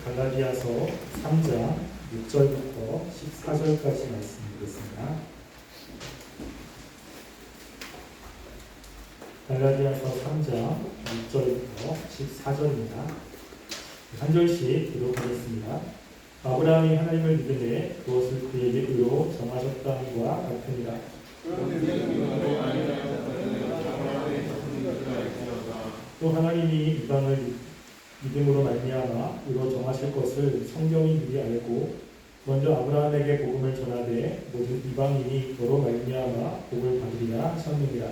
갈라디아서 3장 6절부터 14절까지 말씀드리겠습니다. 갈라디아서 3장 6절부터 14절입니다. 한 절씩 기록하겠습니다. 아브라함이 하나님을 믿으매 그것을 그에게 의로 정하셨다함과 같으니라. 또 하나님이 이방을 믿음으로 말미암아 의로 정하실 것을 성경이 미리 알고 먼저 아브라함에게 복음을 전하되 모든 이방인이 너로 말미암아 복을 받으리라 하셨느니라.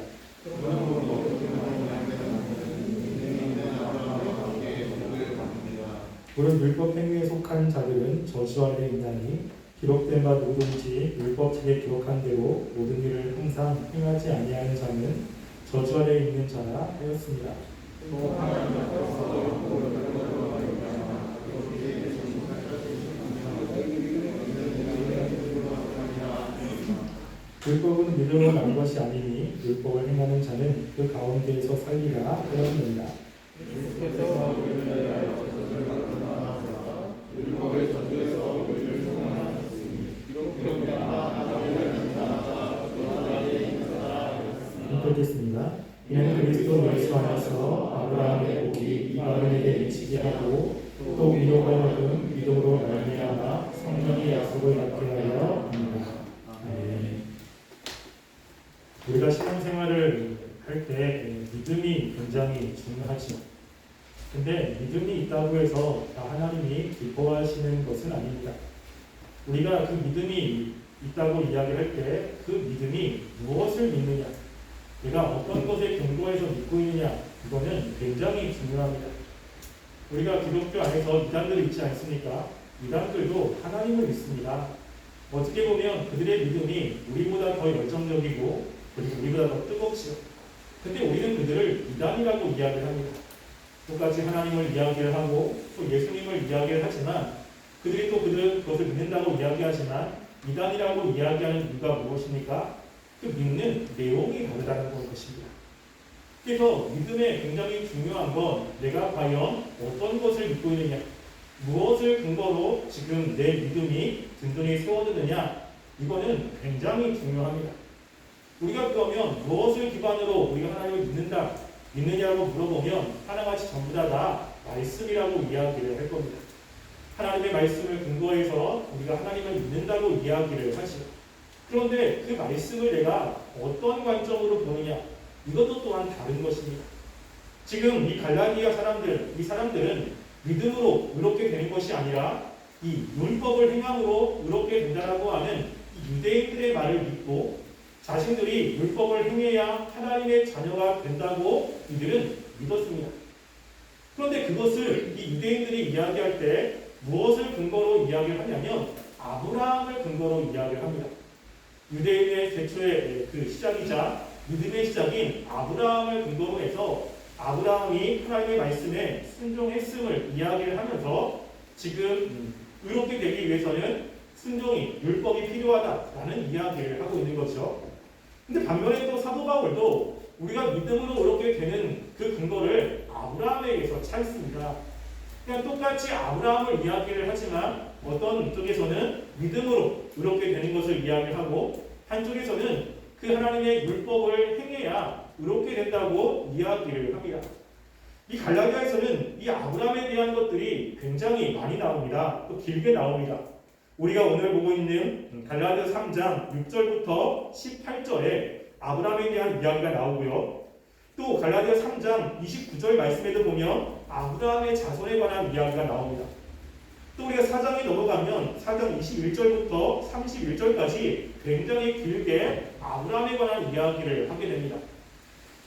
물은 율법 행위에 속한 자들은 저주 아래 있나니 기록된 바 누구든지 율법책에 기록한 대로 모든 일을 항상 행하지 아니하는 자는 저주 아래 있는 자라 하였습니다. 율법은 믿음으로 난 것이 아니니 율법을 행하는 자는 그 가운데에서 살리라 하였느니라. 읽겠습니다. 이는 그리스도 예수 안에서 아브라함의 복이 이방인에게 미치게 하고 또 위로가 얻은 믿음으로 말미암아 성령의 약속을 받게 하여 합니다. 우리가 신앙생활을 할 때 믿음이 굉장히 중요하죠. 근데 믿음이 있다고 해서 다 하나님이 기뻐하시는 것은 아닙니다. 우리가 그 믿음이 있다고 이야기할 때 그 믿음이 무엇을 믿느냐, 내가 어떤 것에 근거해서 믿고 있느냐, 이거는 굉장히 중요합니다. 우리가 기독교 안에서 이단들이 있지 않습니까? 이단들도 하나님을 믿습니다. 어떻게 보면 그들의 믿음이 우리보다 더 열정적이고 그리고 우리보다 더 뜨겁지요. 근데 우리는 그들을 이단이라고 이야기를 합니다. 똑같이 하나님을 이야기를 하고 또 예수님을 이야기를 하지만 그들이 또 그것을 믿는다고 이야기하지만 이단이라고 이야기하는 이유가 무엇입니까? 그 믿는 내용이 다르다는 것입니다. 그래서 믿음에 굉장히 중요한 건 내가 과연 어떤 것을 믿고 있느냐, 무엇을 근거로 지금 내 믿음이 든든히 세워지느냐, 이거는 굉장히 중요합니다. 우리가 그러면 무엇을 기반으로 우리가 하나님을 믿느냐고 물어보면 하나같이 전부 다 말씀이라고 이야기를 할 겁니다. 하나님의 말씀을 근거해서 우리가 하나님을 믿는다고 이야기를 하죠. 그런데 그 말씀을 내가 어떤 관점으로 보느냐, 이것도 또한 다른 것입니다. 지금 이 갈라디아 이 사람들은 믿음으로 의롭게 되는 것이 아니라 이 율법을 행함으로 의롭게 된다라고 하는 이 유대인들의 말을 믿고 자신들이 율법을 행해야 하나님의 자녀가 된다고 이들은 믿었습니다. 그런데 그것을 이 유대인들이 이야기할 때 무엇을 근거로 이야기를 하냐면 아브라함을 근거로 이야기를 합니다. 유대인의 최초의 그 시작이자 믿음의 시작인 아브라함을 근거로 해서 아브라함이 하나님의 말씀에 순종했음을 이야기를 하면서 지금 의롭게 되기 위해서는 순종이 율법이 필요하다라는 이야기를 하고 있는 거죠. 근데 반면에 또 사도 바울도 우리가 믿음으로 의롭게 되는 그 근거를 아브라함에게서 찾습니다. 그냥 똑같이 아브라함을 이야기를 하지만 어떤 쪽에서는 믿음으로 의롭게 되는 것을 이야기하고 한쪽에서는 그 하나님의 율법을 행해야 의롭게 된다고 이야기를 합니다. 이 갈라디아에서는 이 아브라함에 대한 것들이 굉장히 많이 나옵니다. 또 길게 나옵니다. 우리가 오늘 보고 있는 갈라디아 3장 6절부터 18절에 아브라함에 대한 이야기가 나오고요. 또 갈라디아 3장 29절 말씀에도 보면 아브라함의 자손에 관한 이야기가 나옵니다. 또 우리가 4장에 넘어가면 4장 21절부터 31절까지 굉장히 길게 아브라함에 관한 이야기를 하게 됩니다.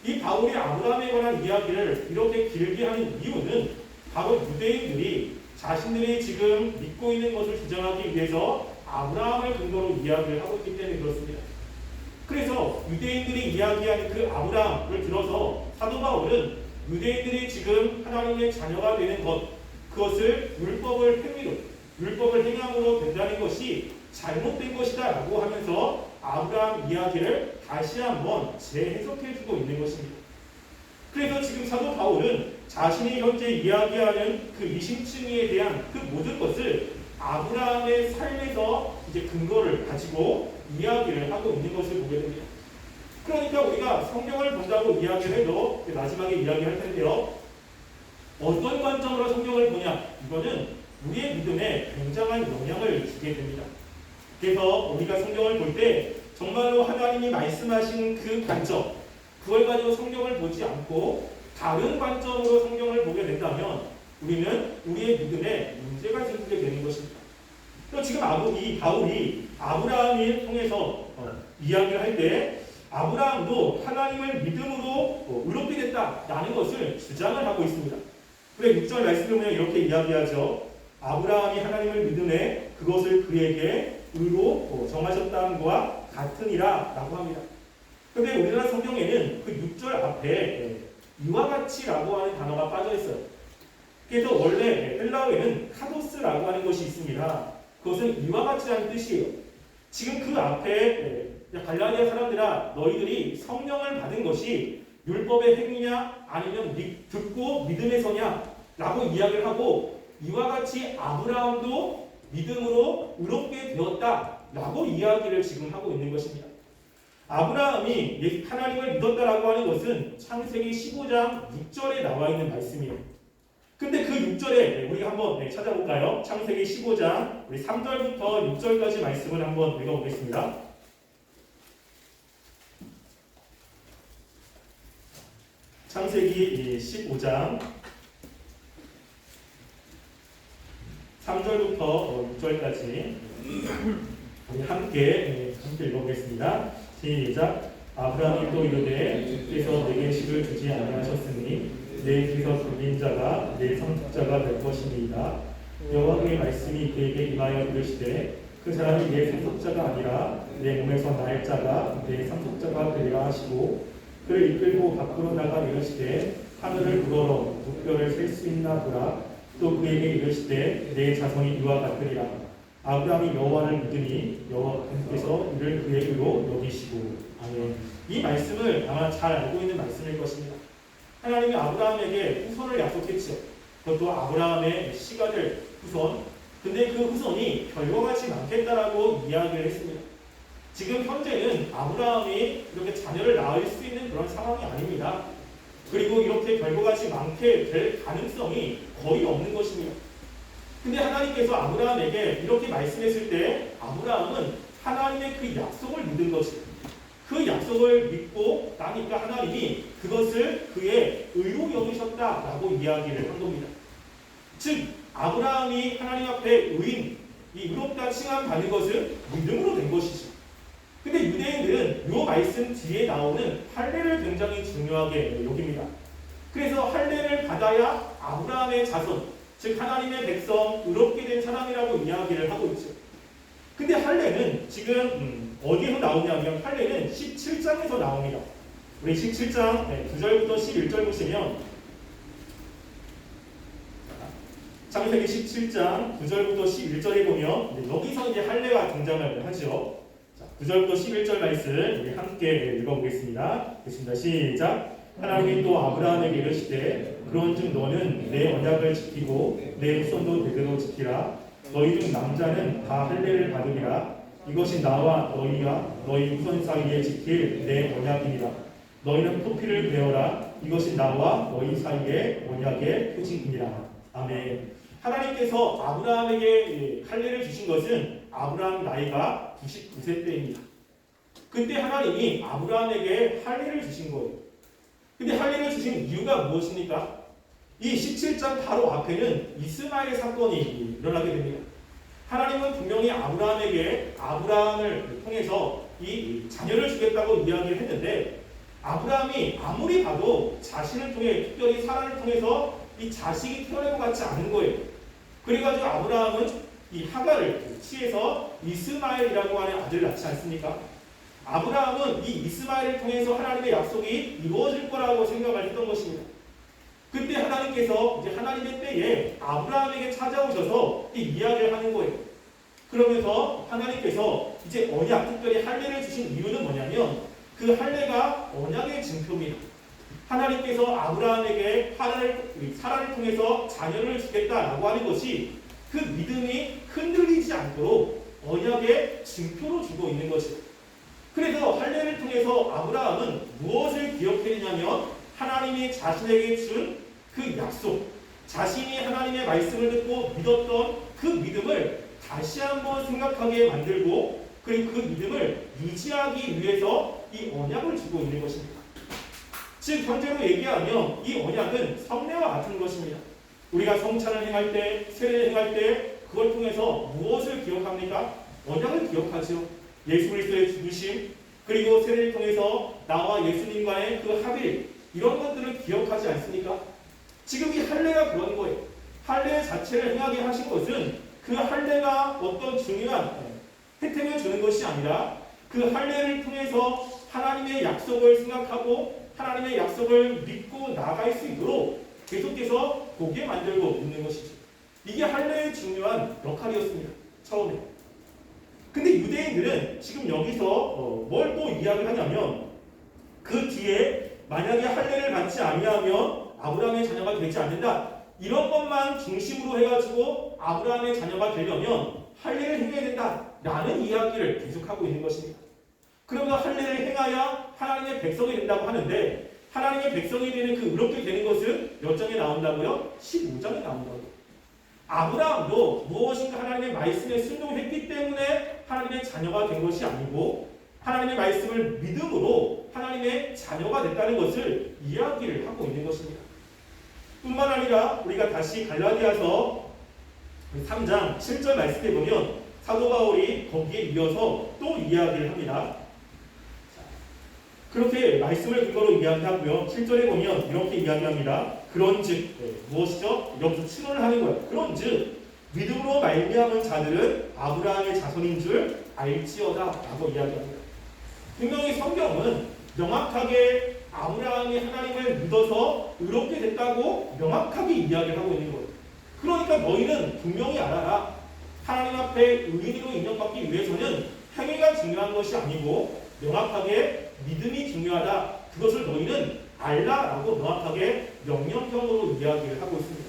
이 바울이 아브라함에 관한 이야기를 이렇게 길게 하는 이유는 바로 유대인들이 자신들이 지금 믿고 있는 것을 주장하기 위해서 아브라함을 근거로 이야기를 하고 있기 때문에 그렇습니다. 그래서 유대인들이 이야기하는 그 아브라함을 들어서 사도 바울은 유대인들이 지금 하나님의 자녀가 되는 그것을 율법을 행함으로 된다는 것이 잘못된 것이다 라고 하면서 아브라함 이야기를 다시 한번 재해석해주고 있는 것입니다. 그래서 지금 사도 바울은 자신이 현재 이야기하는 그 이심층의에 대한 그 모든 것을 아브라함의 삶에서 이제 근거를 가지고 이야기를 하고 있는 것을 보게 됩니다. 그러니까 우리가 성경을 본다고 이야기를 해도 마지막에 이야기할 텐데요. 어떤 관점으로 성경을 보냐? 이거는 우리의 믿음에 굉장한 영향을 주게 됩니다. 그래서 우리가 성경을 볼 때 정말로 하나님이 말씀하신 그 관점, 그걸 가지고 성경을 보지 않고 다른 관점으로 성경을 보게 된다면 우리는 우리의 믿음에 문제가 생기게 되는 것입니다. 또 지금 바울이 아브라함을 통해서 이야기를 할 때 아브라함도 하나님을 믿음으로 의롭게 됐다라는 것을 주장을 하고 있습니다. 그래 6절 말씀을 보면 이렇게 이야기하죠. 아브라함이 하나님을 믿음에 그것을 그에게 의로 정하셨다는 것과 같으니라 라고 합니다. 그런데 우리나라 성경에는 그 6절 앞에 이와 같이라고 하는 단어가 빠져 있어요. 그래서 원래 헬라어에는 카도스라고 하는 것이 있습니다. 그것은 이와 같이라는 뜻이에요. 지금 그 앞에 갈라디아 사람들아 너희들이 성령을 받은 것이 율법의 행위냐 아니면 듣고 믿음의 서냐 라고 이야기를 하고 이와 같이 아브라함도 믿음으로 의롭게 되었다 라고 이야기를 지금 하고 있는 것입니다. 아브라함이 하나님을 믿었다라고 하는 것은 창세기 15장 6절에 나와 있는 말씀이에요. 근데 그 6절에 우리가 한번 찾아볼까요? 창세기 15장 우리 3절부터 6절까지 말씀을 한번 읽어보겠습니다. 창세기 15장 3절부터 6절까지 우리 함께 읽어보겠습니다. 시작. 아브라함이 또 이르되 주께서 내게 식을 주지 아니하셨으니 내 귀에서 들린 자가 내 상속자가 될 것이니이다. 여호와의 말씀이 그에게 임하여 이르시되 그 사람이 내 상속자가 아니라 내 몸에서 날 자가 내 상속자가 되리라 하시고 그를 이끌고 밖으로 나가 이르시되 하늘을 우러러 무뼈를 셀 수 있나 보라. 또 그에게 이르시되 내 자손이 이와 같으리라. 아브라함이 여호와를 믿으니 여호와께서 이를 그의 의로 여기시고. 아멘. 이 말씀을 아마 잘 알고 있는 말씀일 것입니다. 하나님이 아브라함에게 후손을 약속했죠. 그것도 아브라함의 씨가 될 후손. 근데 그 후손이 별거같이 많겠다라고 이야기를 했습니다. 지금 현재는 아브라함이 이렇게 자녀를 낳을 수 있는 그런 상황이 아닙니다. 그리고 이렇게 별거같이 많게 될 가능성이 거의 없는 것입니다. 근데 하나님께서 아브라함에게 이렇게 말씀했을 때 아브라함은 하나님의 그 약속을 믿은 것이에요. 그 약속을 믿고 나니까 하나님이 그것을 그의 의로 여기셨다라고 이야기를 한 겁니다. 즉 아브라함이 하나님 앞에 의인, 이 의롭다 칭함받는 것은 믿음으로 된 것이죠. 근데 유대인들은 이 말씀 뒤에 나오는 할례를 굉장히 중요하게 여깁니다. 그래서 할례를 받아야 아브라함의 자손, 즉 하나님의 백성, 의롭게 된 사람이라고 이야기를 하고 있죠. 근데 할례는 지금 어디에서 나오냐면 할례는 17장에서 나옵니다. 우리 17장 9절부터 11절 보시면 창세기 17장 9절부터 11절에 보면 여기서 이제 할례가 등장을 하죠. 9절부터 11절 말씀 우리 함께 읽어보겠습니다. 됐습니다. 시작. 하나님이 또 아브라함에게 이르시되 그런즉 너는 내 언약을 지키고 내 후손도 대대로 지키라. 너희 중 남자는 다 할례를 받으리라. 이것이 나와 너희가 너희 후손 사이에 지킬 내 언약이니라. 너희는 토피를 베어라. 이것이 나와 너희 사이의 언약의 표징이니라. 아멘. 하나님께서 아브라함에게 할례를 주신 것은 아브라함 나이가 99세 때입니다. 그때 하나님이 아브라함에게 할례를 주신 거예요. 근데 할례를 주신 이유가 무엇입니까? 이 17장 바로 앞에는 이스마엘 사건이 일어나게 됩니다. 하나님은 분명히 아브라함을 통해서 이 자녀를 주겠다고 이야기를 했는데 아브라함이 아무리 봐도 자신을 통해 특별히 사라를 통해서 이 자식이 태어날 것 같지 않은 거예요. 그래가지고 아브라함은 이 하갈을 취해서 이스마엘이라고 하는 아들을 낳지 않습니까? 아브라함은 이 이스마엘을 통해서 하나님의 약속이 이루어질 거라고 생각을 했던 것입니다. 그때 하나님께서 이제 하나님의 때에 아브라함에게 찾아오셔서 이 이야기를 하는 거예요. 그러면서 하나님께서 이제 언약, 특별히 할례를 주신 이유는 뭐냐면 그 할례가 언약의 증표입니다. 하나님께서 아브라함에게 사라를 통해서 자녀를 주겠다라고 하는 것이 그 믿음이 흔들리지 않도록 언약의 증표로 주고 있는 것이죠. 그래서 할례를 통해서 아브라함은 무엇을 기억했냐면 하나님이 자신에게 준 그 약속, 자신이 하나님의 말씀을 듣고 믿었던 그 믿음을 다시 한번 생각하게 만들고 그리고 그 믿음을 유지하기 위해서 이 언약을 주고 있는 것입니다. 즉 현재로 얘기하면 이 언약은 성례와 같은 것입니다. 우리가 성찬을 행할 때, 세례를 행할 때 그걸 통해서 무엇을 기억합니까? 언약을 기억하죠. 예수 그리스도의 죽으심, 그리고 세례를 통해서 나와 예수님과의 그 합일, 이런 것들을 기억하지 않습니까? 지금 이 할례가 그런 거예요. 할례 자체를 행하게 하신 것은 그 할례가 어떤 중요한 혜택을 주는 것이 아니라 그 할례를 통해서 하나님의 약속을 생각하고 하나님의 약속을 믿고 나아갈 수 있도록 계속해서 보게 만들고 있는 것이죠. 이게 할례의 중요한 역할이었습니다. 처음에. 근데 유대인들은 지금 여기서 뭘 또 이야기를 하냐면 그 뒤에 만약에 할례를 받지 아니하면 아브라함의 자녀가 되지 않는다. 이런 것만 중심으로 해가지고 아브라함의 자녀가 되려면 할례를 행해야 된다. 라는 이야기를 계속하고 있는 것입니다. 그러면 할례를 행하여 하나님의 백성이 된다고 하는데 하나님의 백성이 되는 그 의롭게 되는 것은 몇 장에 나온다고요? 15장에 나온다고요. 아브라함도 무엇인가 하나님의 말씀에 순종했기 때문에 하나님의 자녀가 된 것이 아니고 하나님의 말씀을 믿음으로 하나님의 자녀가 됐다는 것을 이야기를 하고 있는 것입니다. 뿐만 아니라 우리가 다시 갈라디아서 3장 7절 말씀에 보면 사도 바울이 거기에 이어서 또 이야기를 합니다. 그렇게 말씀을 근거로 이야기하고요. 7절에 보면 이렇게 이야기합니다. 그런즉 무엇이죠? 여기서 추론을 하는 거예요. 그런즉 믿음으로 말미암은 자들은 아브라함의 자손인 줄 알지어다 라고 이야기합니다. 분명히 성경은 명확하게 아브라함이 하나님을 믿어서 의롭게 됐다고 명확하게 이야기를 하고 있는 거예요. 그러니까 너희는 분명히 알아라. 하나님 앞에 의인으로 인정받기 위해서는 행위가 중요한 것이 아니고 명확하게 믿음이 중요하다. 그것을 너희는 알라라고 명확하게 명령형으로 이야기를 하고 있습니다.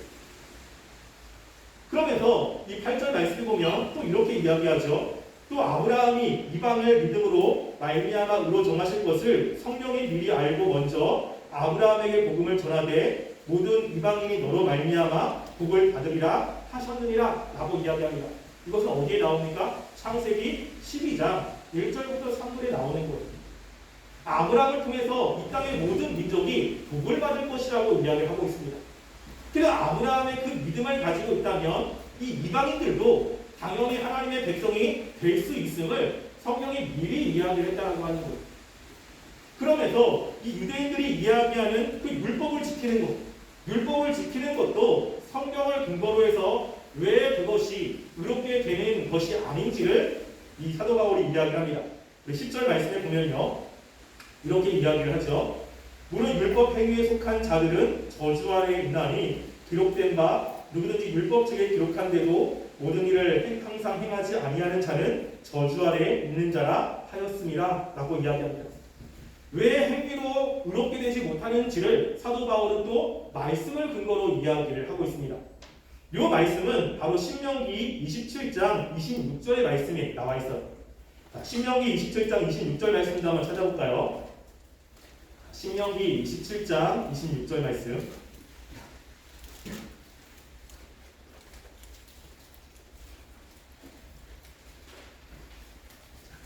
그러면서 이 8절 말씀을 보면 또 이렇게 이야기하죠. 또 아브라함이 이방을 믿음으로 말미암아 의로 정하실 것을 성령이 미리 알고 먼저 아브라함에게 복음을 전하되 모든 이방인이 너로 말미암아 복을 받으리라 하셨느니라 라고 이야기합니다. 이것은 어디에 나옵니까? 창세기 12장 1절부터 3절에 나오는 거예요. 아브라함을 통해서 이 땅의 모든 민족이 복을 받을 것이라고 이야기를 하고 있습니다. 그래서 아브라함의 그 믿음을 가지고 있다면 이 이방인들도 당연히 하나님의 백성이 될 수 있음을 성경이 미리 이야기를 했다고 하는 거예요. 그러면서 이 유대인들이 이야기하는 그 율법을 지키는 것, 율법을 지키는 것도 성경을 근거로 해서 왜 그것이 의롭게 되는 것이 아닌지를 이 사도 바울이 이야기합니다. 10절 말씀에 보면요. 이렇게 이야기를 하죠. 무릇 율법 행위에 속한 자들은 저주 아래에 있나니 기록된 바 누구든지 율법책에 기록한 대로 모든 일을 항상 행하지 아니하는 자는 저주 아래에 있는 자라 하였음이라 라고 이야기합니다. 왜 행위로 의롭게 되지 못하는지를 사도 바울은 또 말씀을 근거로 이야기를 하고 있습니다. 이 말씀은 바로 신명기 27장 26절의 말씀에 나와 있어요. 신명기 27장 26절 말씀도 한번 찾아볼까요? 신명기 27장 26절 말씀.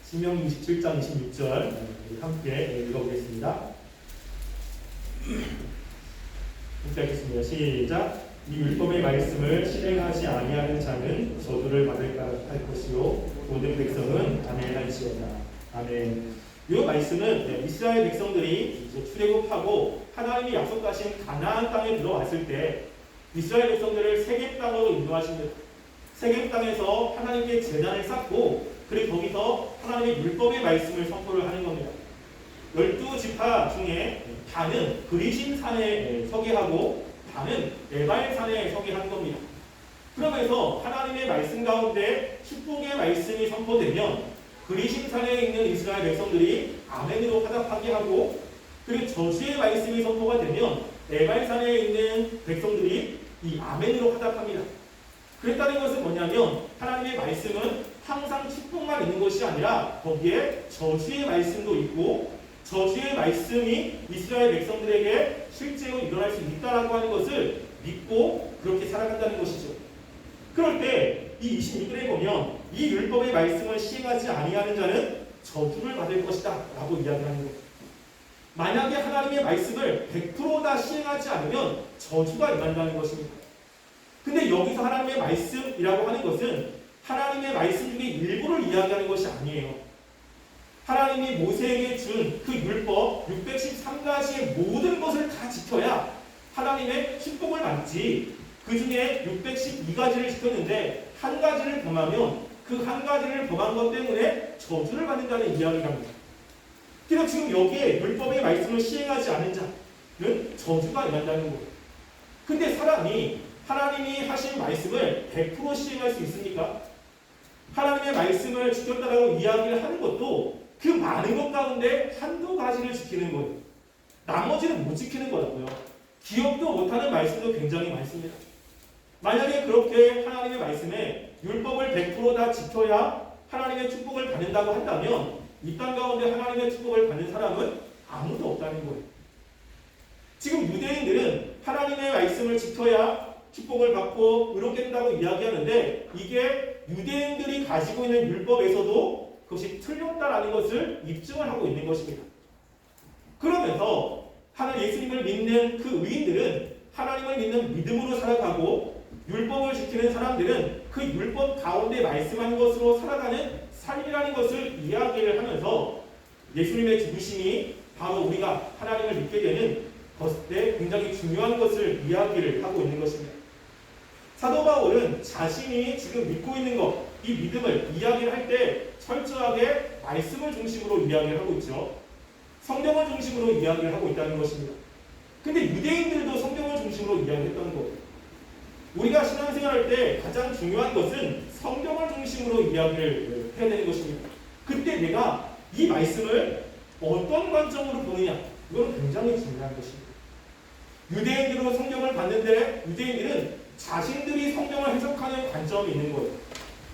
신명기 27장 26절 함께 읽어보겠습니다. 함께 하겠습니다. 시작. 이 율법의 말씀을 실행하지 아니하는 자는 저주를 받을까 할 것이요 모든 백성은 아멘 할지어다. 아멘. 이 말씀은 이스라엘 백성들이 이제 출애굽하고 하나님이 약속하신 가나안 땅에 들어왔을 때 이스라엘 백성들을 세겜 땅으로 인도하십니다. 세겜 땅에서 하나님께 제단을 쌓고 그리고 거기서 하나님의 율법의 말씀을 선포를 하는 겁니다. 12지파 중에 반은 그리심 산에 서게 하고 반은 에발 산에 서게 한 겁니다. 그러면서 하나님의 말씀 가운데 축복의 말씀이 선포되면 그리심 산에 있는 이스라엘 백성들이 아멘으로 화답하게 하고 그리고 저주의 말씀이 선포가 되면 에발산에 있는 백성들이 이 아멘으로 화답합니다. 그랬다는 것은 뭐냐면 하나님의 말씀은 항상 축복만 있는 것이 아니라 거기에 저주의 말씀도 있고 저주의 말씀이 이스라엘 백성들에게 실제로 일어날 수 있다라고 하는 것을 믿고 그렇게 살아간다는 것이죠. 그럴 때 이 26절에 보면 이 율법의 말씀을 시행하지 아니하는 자는 저주를 받을 것이다 라고 이야기하는 거예요. 만약에 하나님의 말씀을 100% 시행하지 않으면 저주가 임한다는 것입니다. 근데 여기서 하나님의 말씀이라고 하는 것은 하나님의 말씀 중에 일부를 이야기하는 것이 아니에요. 하나님이 모세에게 준 그 율법 613가지의 모든 것을 다 지켜야 하나님의 축복을 받지, 그 중에 612가지를 지켰는데 한 가지를 범하면 그 한 가지를 범한 것 때문에 저주를 받는다는 이야기를 합니다. 그래서 지금 여기에 율법의 말씀을 시행하지 않은 자는 저주가 임한다는 거예요. 근데 사람이 하나님이 하신 말씀을 100% 시행할 수 있습니까? 하나님의 말씀을 지켰다라고 이야기를 하는 것도 그 많은 것 가운데 한두 가지를 지키는 거예요. 나머지는 못 지키는 거라고요. 기억도 못하는 말씀도 굉장히 많습니다. 만약에 그렇게 하나님의 말씀에 율법을 100% 다 지켜야 하나님의 축복을 받는다고 한다면 이 땅 가운데 하나님의 축복을 받는 사람은 아무도 없다는 거예요. 지금 유대인들은 하나님의 말씀을 지켜야 축복을 받고 의롭게 된다고 이야기하는데 이게 유대인들이 가지고 있는 율법에서도 그것이 틀렸다라는 것을 입증을 하고 있는 것입니다. 그러면서 예수님을 믿는 그 의인들은 하나님을 믿는 믿음으로 살아가고 율법을 지키는 사람들은 그 율법 가운데 말씀한 것으로 살아가는 삶이라는 것을 이야기를 하면서 예수님의 죽으심이 바로 우리가 하나님을 믿게 되는 것에 굉장히 중요한 것을 이야기를 하고 있는 것입니다. 사도 바울은 자신이 지금 믿고 있는 것, 이 믿음을 이야기를 할 때 철저하게 말씀을 중심으로 이야기를 하고 있죠. 성경을 중심으로 이야기를 하고 있다는 것입니다. 근데 유대인들도 성경을 중심으로 이야기했다는 거예요. 우리가 신앙생활할 때 가장 중요한 것은 성경을 중심으로 이야기를 해야 되는 것입니다. 그때 내가 이 말씀을 어떤 관점으로 보느냐, 이건 굉장히 중요한 것입니다. 유대인들로 성경을 봤는데 유대인들은 자신들이 성경을 해석하는 관점이 있는 거예요.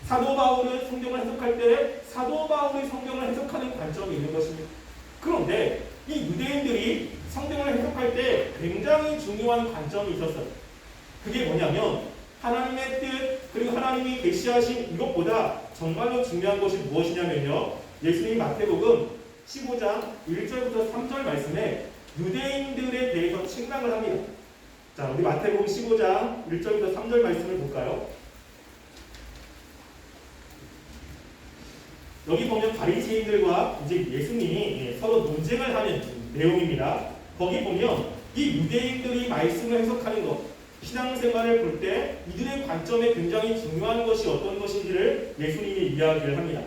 사도 바울은 성경을 해석할 때 사도 바울이 성경을 해석하는 관점이 있는 것입니다. 그런데 이 유대인들이 성경을 해석할 때 굉장히 중요한 관점이 있었어요. 그게 뭐냐면 하나님의 뜻 그리고 하나님이 계시하신 이것보다 정말로 중요한 것이 무엇이냐면요. 예수님 마태복음 15장 1절부터 3절 말씀에 유대인들에 대해서 책망을 합니다. 자, 우리 마태복음 15장 1절부터 3절 말씀을 볼까요? 여기 보면 바리새인들과 이제 예수님이 서로 논쟁을 하는 내용입니다. 거기 보면 이 유대인들이 말씀을 해석하는 것, 신앙생활을 볼 때 이들의 관점에 굉장히 중요한 것이 어떤 것인지를 예수님이 이야기를 합니다.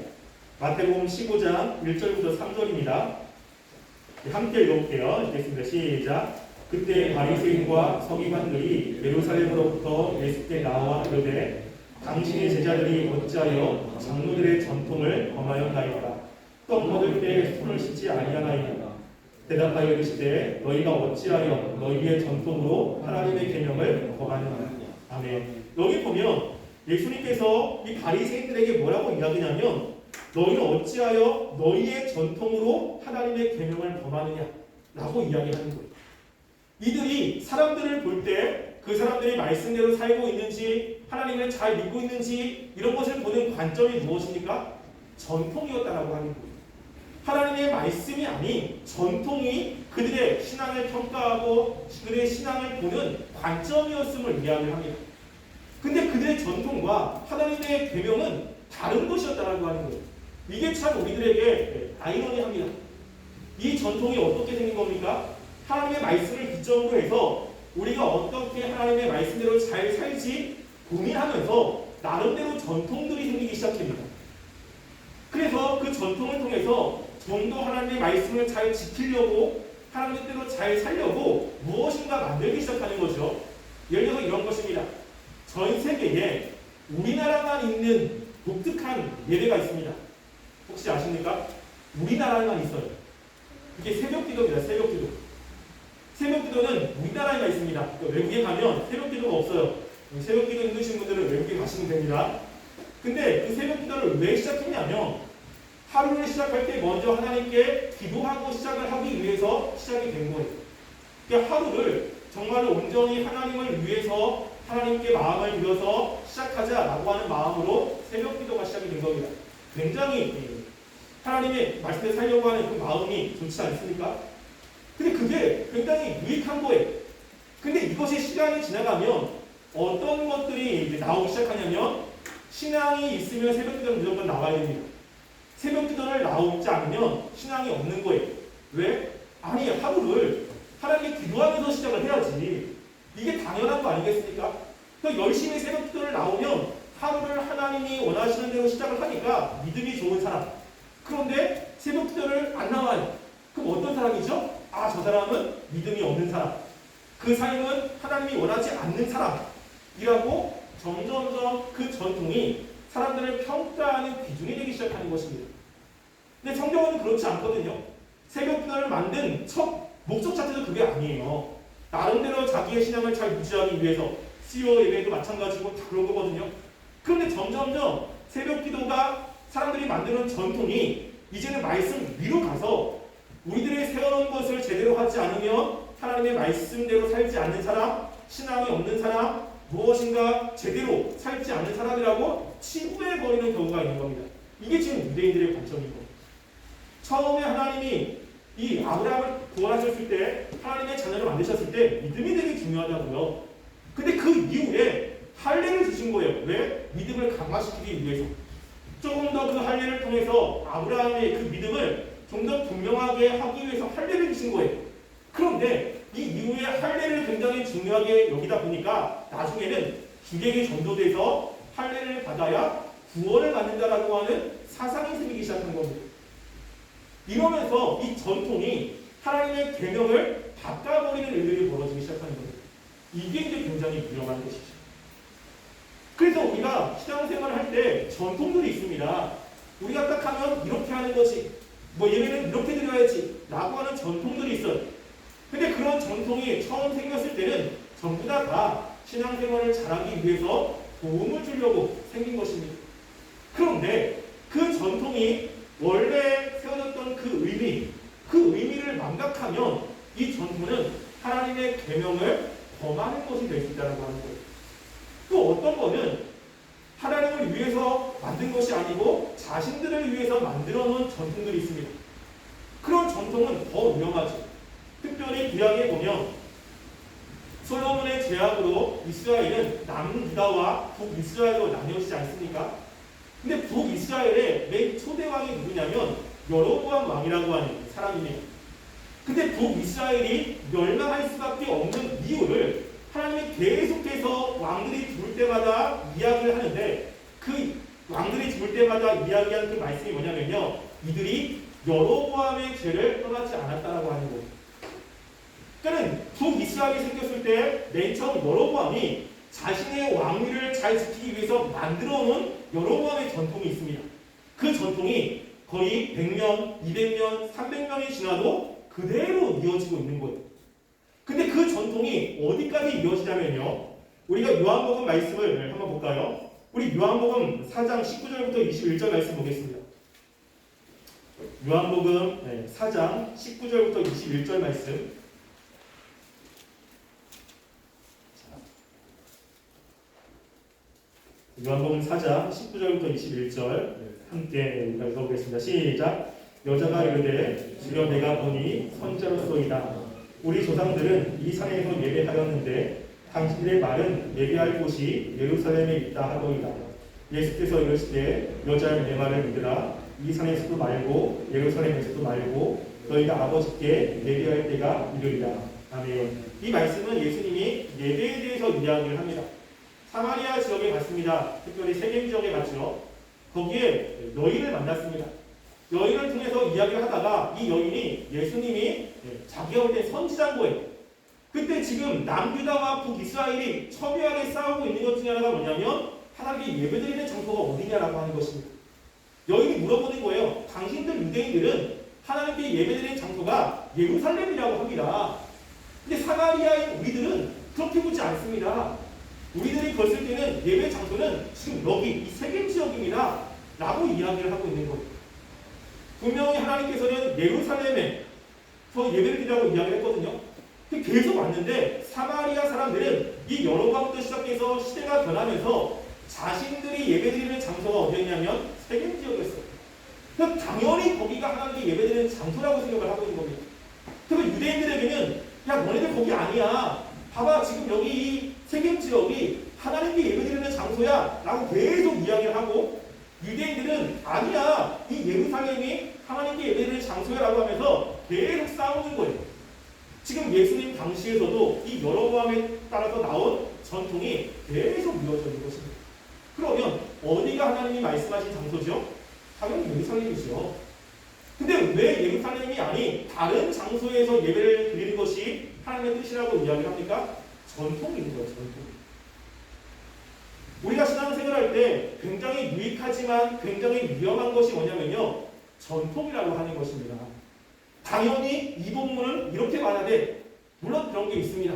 마태복음 15장 1절부터 3절입니다. 함께 읽어볼게요. 읽겠습니다. 시작. 그때 바리새인과 서기관들이 예루살렘으로부터 예수께 나와 이르되 당신의 제자들이 어찌하여 장로들의 전통을 범하였나이까? 떡 먹을 때 손을 씻지 아니하나이까? 대답하여 이르시되 너희가 어찌하여 너희의 전통으로 하나님의 계명을 범하느냐. 아멘. 여기 보면 예수님께서 이 바리새인들에게 뭐라고 이야기냐면 너희는 어찌하여 너희의 전통으로 하나님의 계명을 범하느냐 라고 이야기하는 거예요. 이들이 사람들을 볼 때 그 사람들이 말씀대로 살고 있는지 하나님을 잘 믿고 있는지 이런 것을 보는 관점이 무엇입니까? 전통이었다라고 하는 거예요. 하나님의 말씀이 아닌 전통이 그들의 신앙을 평가하고 그들의 신앙을 보는 관점이었음을 이야기를 합니다. 근데 그들의 전통과 하나님의 계명은 다른 것이었다라고 하는 거예요. 이게 참 우리들에게 아이러니합니다. 이 전통이 어떻게 생긴 겁니까? 하나님의 말씀을 기점으로 해서 우리가 어떻게 하나님의 말씀대로 잘 살지 고민하면서 나름대로 전통들이 생기기 시작합니다. 그래서 그 전통을 통해서 좀 더 하나님의 말씀을 잘 지키려고 하나님의 뜻대로 잘 살려고 무엇인가 만들기 시작하는 거죠. 예를 들어서 이런 것입니다. 전 세계에 우리나라만 있는 독특한 예배가 있습니다. 혹시 아십니까? 우리나라에만 있어요. 이게 새벽기도입니다. 새벽기도. 새벽기도는 우리나라에만 있습니다. 외국에 가면 새벽기도가 없어요. 새벽기도 힘드신 분들은 외국에 가시면 됩니다. 근데 그 새벽기도를 왜 시작했냐면 하루를 시작할 때 먼저 하나님께 기도하고 시작을 하기 위해서 시작이 된 거예요. 그러니까 하루를 정말로 온전히 하나님을 위해서 하나님께 마음을 들여서 시작하자라고 하는 마음으로 새벽기도가 시작이 된 겁니다. 굉장히 하나님의 말씀에 살려고 하는 그 마음이 좋지 않습니까? 근데 그게 굉장히 유익한 거예요. 근데 이것이 시간이 지나가면 어떤 것들이 이제 나오기 시작하냐면 신앙이 있으면 새벽기도는 무조건 나와야 됩니다. 새벽기도를 나오지 않으면 신앙이 없는 거예요. 왜? 아니 하루를 하나님께 기도하면서 시작을 해야지. 이게 당연한 거 아니겠습니까? 그러니까 열심히 새벽기도를 나오면 하루를 하나님이 원하시는 대로 시작을 하니까 믿음이 좋은 사람. 그런데 새벽기도를 안 나와요. 그럼 어떤 사람이죠? 아, 저 사람은 믿음이 없는 사람. 그 삶은 하나님이 원하지 않는 사람이라고 점점점 그 전통이 사람들을 평가하는 기준이 되기 시작하는 것입니다. 근데 성경은 그렇지 않거든요. 새벽기도를 만든 첫 목적 자체도 그게 아니에요. 나름대로 자기의 신앙을 잘 유지하기 위해서 수요 예배도 마찬가지고 다 그런 거거든요. 그런데 점점점 새벽기도가 사람들이 만드는 전통이 이제는 말씀 위로 가서 우리들이 세워놓은 것을 제대로 하지 않으면 하나님의 말씀대로 살지 않는 사람, 신앙이 없는 사람, 무엇인가 제대로 살지 않는 사람이라고 치부해버리는 경우가 있는 겁니다. 이게 지금 유대인들의 관점인 겁니다. 처음에 하나님이 이 아브라함을 구원하셨을 때, 하나님의 자녀를 만드셨을 때 믿음이 되게 중요하다고요. 근데 그 이후에 할례를 주신 거예요. 왜? 믿음을 강화시키기 위해서. 조금 더 그 할례를 통해서 아브라함의 그 믿음을 좀 더 분명하게 하기 위해서 할례를 주신 거예요. 그런데 이 이후에 할례를 굉장히 중요하게 여기다 보니까 나중에는 주객이 전도돼서 할례를 받아야 구원을 받는다라고 하는 사상이 생기기 시작한 겁니다. 이러면서 이 전통이 하나님의 계명을 바꿔버리는 일들이 벌어지기 시작하는 겁니다. 이게 이제 굉장히 위험한 것이죠. 그래서 우리가 신앙생활을 할 때 전통들이 있습니다. 우리가 딱 하면 이렇게 하는 거지, 뭐 예배는 이렇게 드려야지 라고 하는 전통들이 있어요. 근데 그런 전통이 처음 생겼을 때는 전부 다 신앙생활을 잘하기 위해서 도움을 주려고 생긴 것입니다. 그런데 그 전통이 원래 세워졌던 그 의미를 망각하면 이 전통은 하나님의 계명을 범하는 것이 될 수 있다는 하는 거예요. 또 어떤 거는 하나님을 위해서 만든 것이 아니고 자신들을 위해서 만들어 놓은 전통들이 있습니다. 그런 전통은 더 위험하죠. 특별히 구약에 보면 솔로몬의 제약으로 이스라엘은 남유다와 북이스라엘로 나뉘어지지 않습니까? 근데 북이스라엘의 맨 초대 왕이 누구냐면 여로보암 왕이라고 하는 사람입니다. 근데 북이스라엘이 멸망할 수밖에 없는 이유를 하나님이 계속해서 왕들이 죽을 때마다 이야기를 하는데 그 왕들이 죽을 때마다 이야기한 그 말씀이 뭐냐면요. 이들이 여로보암의 죄를 떠나지 않았다라고 하는 거예요. 그러니까 북이스라엘이 생겼을 때 맨 처음 여로보암이 자신의 왕위를 잘 지키기 위해서 만들어 놓은 여로보암의 전통이 있습니다. 그 전통이 거의 100년, 200년, 300년이 지나도 그대로 이어지고 있는 거예요. 근데 그 전통이 어디까지 이어지냐면요. 우리가 요한복음 말씀을 한번 볼까요? 우리 요한복음 4장 19절부터 21절 말씀 보겠습니다. 요한복음 4장 19절부터 21절 말씀. 요한복음 4장 19절부터 21절 함께 읽어보겠습니다. 시작. 여자가 이르되 주여 내가 보니 선자로소이다. 우리 조상들은 이 산에서 예배하였는데 당신들의 말은 예배할 곳이 예루살렘에 있다 하더이다. 예수께서 이르시되 여자여 내 말을 믿으라. 이 산에서도 말고 예루살렘에서도 말고 너희가 아버지께 예배할 때가 이르리라. 아멘. 이 말씀은 예수님이 예배에 대해서 이야기를 합니다. 사마리아 지역에 갔습니다. 특별히 세겜 지역에 갔죠. 거기에 여인을 만났습니다. 여인을 통해서 이야기를 하다가 이 여인이 예수님이 자기가 볼 때 선지자인 거예요. 그때 지금 남유다와 북이스라엘이 첨예하게 싸우고 있는 것 중에 하나가 뭐냐면 하나님께 예배드리는 장소가 어디냐라고 하는 것입니다. 여인이 물어보는 거예요. 당신들 유대인들은 하나님께 예배드리는 장소가 예루살렘이라고 합니다. 근데 사마리아인 우리들은 그렇게 보지 않습니다. 우리들이 봤을 때는 예배 장소는 지금 여기 이 세겜 지역입니다 라고 이야기를 하고 있는 거예요. 분명히 하나님께서는 예루살렘에서 예배를 드리라고 이야기를 했거든요. 계속 왔는데 사마리아 사람들은 이 여로보암부터 시작해서 시대가 변하면서 자신들이 예배드리는 장소가 어디였냐면 세겜 지역이었어요. 그러니까 당연히 거기가 하나님께 예배드리는 장소라고 생각을 하고 있는 겁니다. 그래서 유대인들에게는 야 너네들 거기 아니야. 봐봐 지금 여기 이 세겜 지역이 하나님께 예배드리는 장소야 라고 계속 이야기를 하고 유대인들은 아니야 이 예루살렘이 하나님께 예배드리는 장소야 라고 하면서 계속 싸우는 거예요. 지금 예수님 당시에서도 이 여로보암에 따라서 나온 전통이 계속 이어져 있는 것입니다. 그러면 어디가 하나님이 말씀하신 장소죠? 당연히 예루살렘이죠. 근데 왜 예루살렘이 아닌 다른 장소에서 예배를 드리는 것이 하나님의 뜻이라고 이야기를 합니까? 전통이 있는 거예요. 전통. 우리가 신앙생활할 때 굉장히 유익하지만 굉장히 위험한 것이 뭐냐면요. 전통이라고 하는 것입니다. 당연히 이 본문은 이렇게 봐야 돼. 물론 그런 게 있습니다.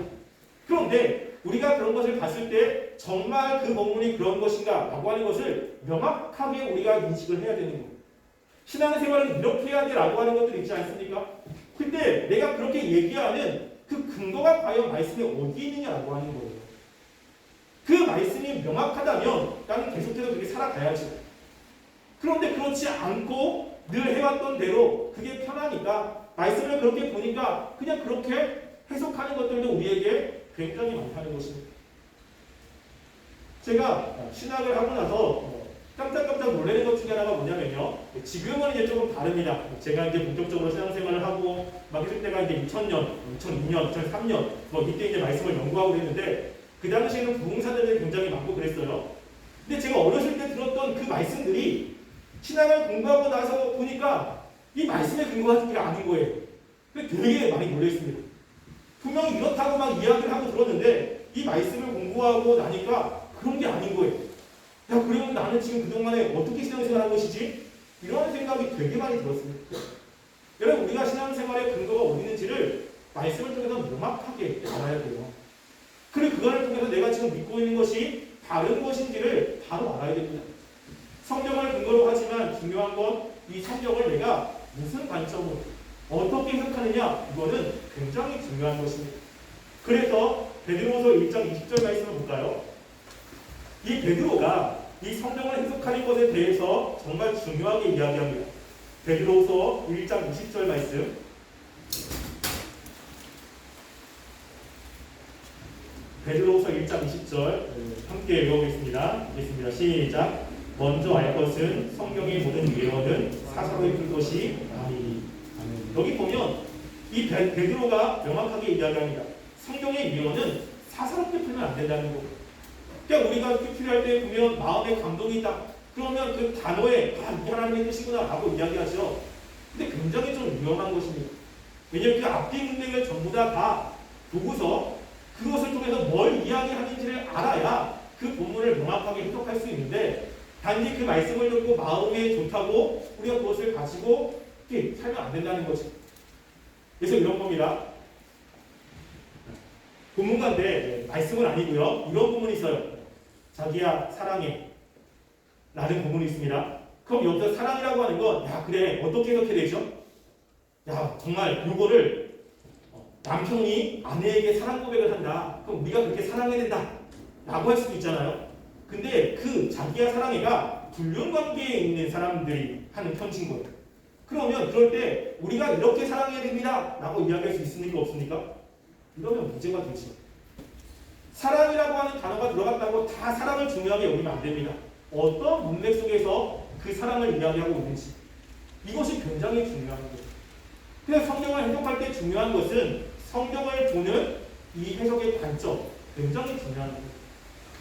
그런데 우리가 그런 것을 봤을 때 정말 그 본문이 그런 것인가 라고 하는 것을 명확하게 우리가 인식을 해야 되는 거예요. 신앙생활은 이렇게 해야 돼 라고 하는 것들이 있지 않습니까? 근데 내가 그렇게 얘기하는 그 근거가 과연 말씀에 어디에 있느냐라고 하는 거예요. 그 말씀이 명확하다면 나는 계속해서 그렇게 살아가야지. 그런데 그렇지 않고 늘 해왔던 대로 그게 편하니까 말씀을 그렇게 보니까 그냥 그렇게 해석하는 것들도 우리에게 굉장히 많다는 것입니다. 제가 신학을 하고 나서 깜짝깜짝 놀라는 것 중에 하나가 뭐냐면요. 지금은 이제 조금 다릅니다. 제가 이제 본격적으로 신앙생활을 하고 막 했을 때가 이제 2000년, 2002년, 2003년 뭐 이때 이제 말씀을 연구하고 그랬는데 그 당시에는 부흥사들이 굉장히 많고 그랬어요. 근데 제가 어렸을 때 들었던 그 말씀들이 신앙을 공부하고 나서 보니까 이 말씀에 근거하는 게 아닌 거예요. 되게 많이 놀랐습니다. 분명히 이렇다고 막 이야기를 하고 들었는데 이 말씀을 공부하고 나니까 그런 게 아닌 거예요. 야, 그러면 나는 지금 그동안에 어떻게 신앙생활 한 것이지? 이런 생각이 되게 많이 들었습니다. 여러분, 우리가 신앙생활의 근거가 어디 있는지를 말씀을 통해서 명확하게 알아야 돼요. 그리고 그거를 통해서 내가 지금 믿고 있는 것이 다른 것인지를 바로 알아야 됩니다. 성경을 근거로 하지만 중요한 건 이 성경을 내가 무슨 관점으로 어떻게 해석하느냐 이거는 굉장히 중요한 것입니다. 그래서 베드로후서 1장 20절 말씀을 볼까요? 이 베드로가 이 성경을 해석하는 것에 대해서 정말 중요하게 이야기합니다. 베드로후서 1장 20절 말씀. 베드로후서 1장 20절 함께 읽어보겠습니다. 읽겠습니다. 시작. 먼저 알 것은 성경의 모든 예언은 사사로이 풀 것이 아니니. 여기 보면 이 베드로가 명확하게 이야기합니다. 성경의 예언은 사사롭게 풀면 안 된다는 거예요. 그러니까 우리가 필요할 때 보면 마음에 감동이 있다. 그러면 그 단어에 이게 하나님의 뜻이구나 라고 이야기하죠. 근데 굉장히 좀 위험한 것입니다. 왜냐하면 그 앞뒤 문맥을 전부 다 보고서 그것을 통해서 뭘 이야기하는지를 알아야 그 본문을 명확하게 해석할 수 있는데 단지 그 말씀을 듣고 마음에 좋다고 우리가 그것을 가지고 이렇게 살면 안 된다는 거죠. 그래서 이런 겁니다. 본문가인데 말씀은 아니고요. 이런 본문이 있어요. 자기야 사랑해 라는 본문이 있습니다. 그럼 여기서 사랑이라고 하는 건 야 그래 어떻게 해석해야 되죠? 야 정말 이거를 남편이 아내에게 사랑 고백을 한다. 그럼 우리가 그렇게 사랑해야 된다 라고 할 수도 있잖아요. 근데 그 자기야 사랑해가 불륜관계에 있는 사람들이 하는 편지인 거예요. 그러면 그럴 때 우리가 이렇게 사랑해야 됩니다 라고 이야기할 수 있습니까 없습니까? 이러면 문제가 되죠. 사랑이라고 하는 단어가 들어갔다고 다 사랑을 중요하게 여기면 안 됩니다. 어떤 문맥 속에서 그 사랑을 이야기하고 있는지 이것이 굉장히 중요한 거예요. 그래서 성경을 해석할 때 중요한 것은 성경을 보는 이 해석의 관점 굉장히 중요한 거예요.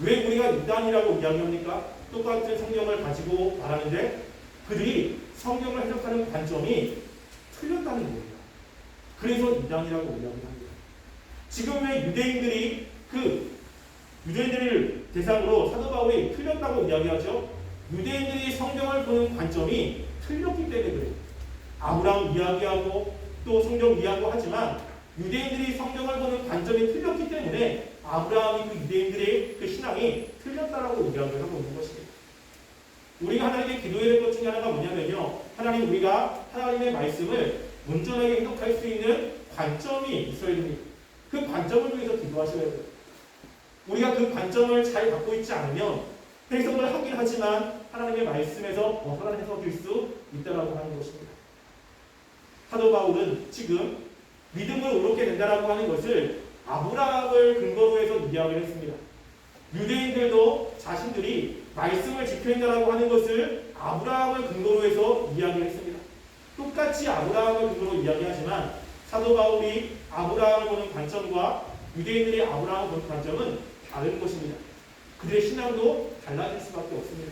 왜 우리가 이단이라고 이야기합니까? 똑같은 성경을 가지고 말하는데 그들이 성경을 해석하는 관점이 틀렸다는 겁니다. 그래서 이단이라고 이야기합니다. 지금 왜 유대인들을 대상으로 사도 바울이 틀렸다고 이야기하죠? 유대인들이 성경을 보는 관점이 틀렸기 때문에 그래요. 아브라함 이야기하고 또 성경 이야기하고 하지만 유대인들이 성경을 보는 관점이 틀렸기 때문에 아브라함이 그 유대인들의 그 신앙이 틀렸다라고 이야기를 하고 있는 것입니다. 우리가 하나님께 기도해야 될 것 중에 하나가 뭐냐면요. 하나님, 우리가 하나님의 말씀을 온전하게 해석할 수 있는 관점이 있어야 됩니다. 그 관점을 위해서 기도하셔야 돼요. 우리가 그 관점을 잘 갖고 있지 않으면 해석을 하긴 하지만 하나님의 말씀에서 벗어난 해석일 수 있다라고 하는 것입니다. 사도 바울은 지금 믿음으로 옳게 된다라고 하는 것을 아브라함을 근거로 해서 이야기를 했습니다. 유대인들도 자신들이 말씀을 지켜야 한다라고 하는 것을 아브라함을 근거로 해서 이야기를 했습니다. 똑같이 아브라함을 근거로 이야기하지만 사도 바울이 아브라함을 보는 관점과 유대인들이 아브라함을 보는 관점은 다른 것입니다. 그들의 신앙도 달라질 수밖에 없습니다.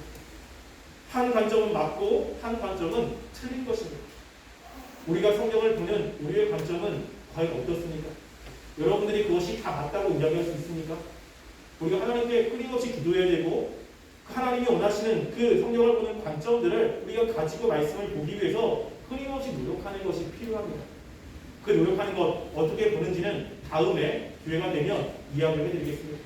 한 관점은 맞고 한 관점은 틀린 것입니다. 우리가 성경을 보는 우리의 관점은 과연 어떻습니까? 여러분들이 그것이 다 맞다고 이야기할 수 있습니까? 우리가 하나님께 끊임없이 기도해야 되고 하나님이 원하시는 그 성경을 보는 관점들을 우리가 가지고 말씀을 보기 위해서 끊임없이 노력하는 것이 필요합니다. 그 노력하는 것 어떻게 보는지는 다음에 기회가 되면 이야기를 해드리겠습니다.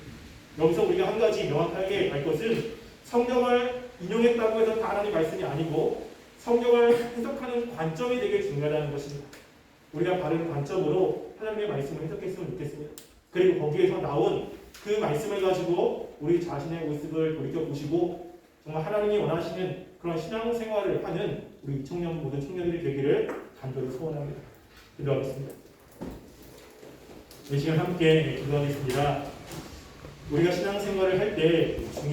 여기서 우리가 한 가지 명확하게 알 것은 성경을 인용했다고 해서 다 하나님의 말씀이 아니고 성경을 해석하는 관점이 되게 중요하다는 것입니다. 우리가 바른 관점으로 하나님의 말씀을 해석했으면 좋겠습니다. 그리고 거기에서 나온 그 말씀을 가지고 우리 자신의 모습을 돌이켜보시고 정말 하나님이 원하시는 그런 신앙생활을 하는 우리 청년 모든 청년들이 되기를 간절히 소원합니다. 기도하겠습니다. 이 시간 함께 기도하겠습니다. 우리가 신앙생활을 할 때 중요한